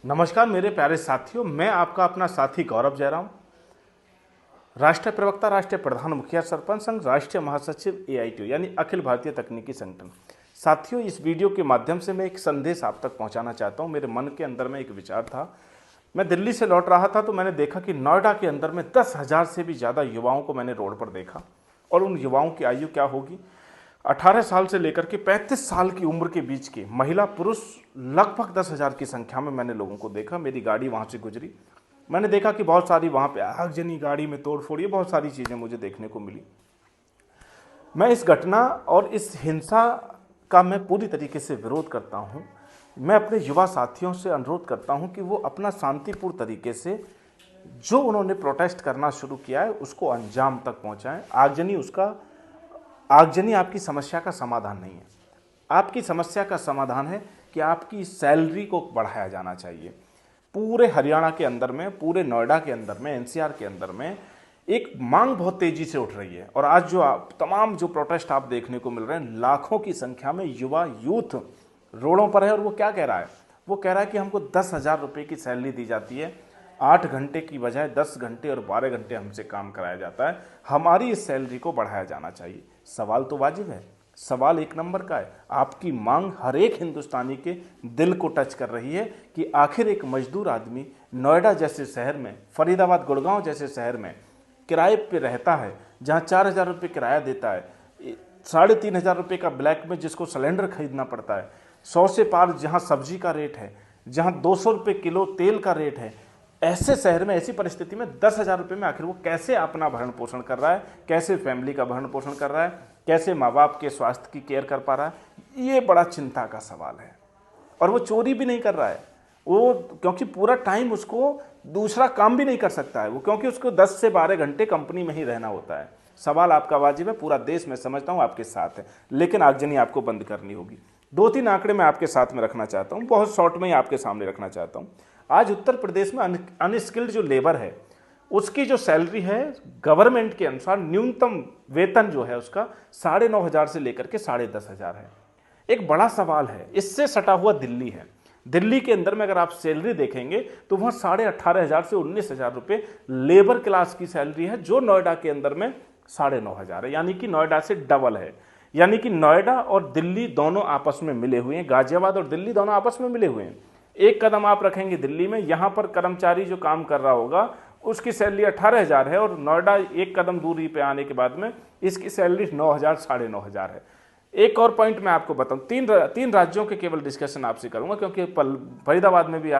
नमस्कार मेरे प्यारे साथियों, मैं आपका अपना साथी गौरव जयराम, राष्ट्रीय प्रवक्ता, राष्ट्रीय प्रधान मुखिया सरपंच संघ, राष्ट्रीय महासचिव AITU यानी अखिल भारतीय तकनीकी संगठन। साथियों, इस वीडियो के माध्यम से मैं एक संदेश आप तक पहुंचाना चाहता हूं। मेरे मन के अंदर में एक विचार था। मैं दिल्ली से लौट रहा था तो मैंने देखा कि नोएडा के अंदर में 10,000 से भी ज़्यादा युवाओं को मैंने रोड पर देखा। और उन युवाओं की आयु क्या होगी, 18 साल से लेकर के 35 साल की उम्र के बीच के महिला पुरुष लगभग 10,000 की संख्या में मैंने लोगों को देखा। मेरी गाड़ी वहाँ से गुजरी, मैंने देखा कि बहुत सारी वहाँ पे आगजनी, गाड़ी में तोड़फोड़, ये बहुत सारी चीज़ें मुझे देखने को मिली। मैं इस घटना और इस हिंसा का मैं पूरी तरीके से विरोध करता हूँ। मैं अपने युवा साथियों से अनुरोध करता हूँ कि वो अपना शांतिपूर्ण तरीके से जो उन्होंने प्रोटेस्ट करना शुरू किया है उसको अंजाम तक पहुँचाएँ। आगजनी आपकी समस्या का समाधान नहीं है। आपकी समस्या का समाधान है कि आपकी सैलरी को बढ़ाया जाना चाहिए। पूरे हरियाणा के अंदर में, पूरे नोएडा के अंदर में, NCR के अंदर में एक मांग बहुत तेजी से उठ रही है। और आज जो तमाम जो प्रोटेस्ट आप देखने को मिल रहे हैं, लाखों की संख्या में युवा यूथ रोडों पर है। और वो क्या कह रहा है, वो कह रहा है कि हमको 10,000 रुपये की सैलरी दी जाती है, 8 घंटे की बजाय 10 घंटे और 12 घंटे हमसे काम कराया जाता है, हमारी इस सैलरी को बढ़ाया जाना चाहिए। सवाल तो वाजिब है, सवाल एक नंबर का है। आपकी मांग हर एक हिंदुस्तानी के दिल को टच कर रही है कि आखिर एक मजदूर आदमी नोएडा जैसे शहर में, फरीदाबाद, गुड़गांव जैसे शहर में किराए पे रहता है, जहां 4,000 रुपये किराया देता है, 3,500 रुपये का ब्लैक में जिसको सिलेंडर खरीदना पड़ता है, 100 से पार जहां सब्जी का रेट है, जहां 200 रुपये किलो तेल का रेट है, ऐसे शहर में, ऐसी परिस्थिति में 10,000 रुपये में आखिर वो कैसे अपना भरण पोषण कर रहा है, कैसे फैमिली का भरण पोषण कर रहा है, कैसे माँ बाप के स्वास्थ्य की केयर कर पा रहा है, ये बड़ा चिंता का सवाल है। और वो चोरी भी नहीं कर रहा है, वो क्योंकि पूरा टाइम उसको दूसरा काम भी नहीं कर सकता है वो, क्योंकि उसको 10 से 12 घंटे कंपनी में ही रहना होता है। सवाल आपका वाजिब है, पूरा देश मैं समझता हूँ आपके साथ है, लेकिन आगजनी आपको बंद करनी होगी। 2-3 आंकड़े मैं आपके साथ में रखना चाहता हूँ, बहुत शॉर्ट में ही आपके सामने रखना चाहता हूँ। आज उत्तर प्रदेश में अनस्किल्ड जो लेबर है उसकी जो सैलरी है गवर्नमेंट के अनुसार, न्यूनतम वेतन जो है उसका 9,500 से लेकर के 10,500 है। एक बड़ा सवाल है, इससे सटा हुआ दिल्ली है। दिल्ली के अंदर में अगर आप सैलरी देखेंगे तो वहाँ 18,500 से 19,000 रुपये लेबर क्लास की सैलरी है, जो नोएडा के अंदर में 9,500 है, यानी कि नोएडा से डबल है। यानी कि नोएडा और दिल्ली दोनों आपस में मिले हुए हैं, गाजियाबाद और दिल्ली दोनों आपस में मिले हुए हैं। एक कदम आप रखेंगे दिल्ली में, यहाँ पर कर्मचारी जो काम कर रहा होगा उसकी सैलरी 18,000 है, और नोएडा एक कदम दूरी पे आने के बाद में इसकी सैलरी 9,000, 9,500 है। एक और पॉइंट मैं आपको बताऊं, तीन राज्यों के केवल डिस्कशन आपसे करूंगा, क्योंकि फरीदाबाद में भी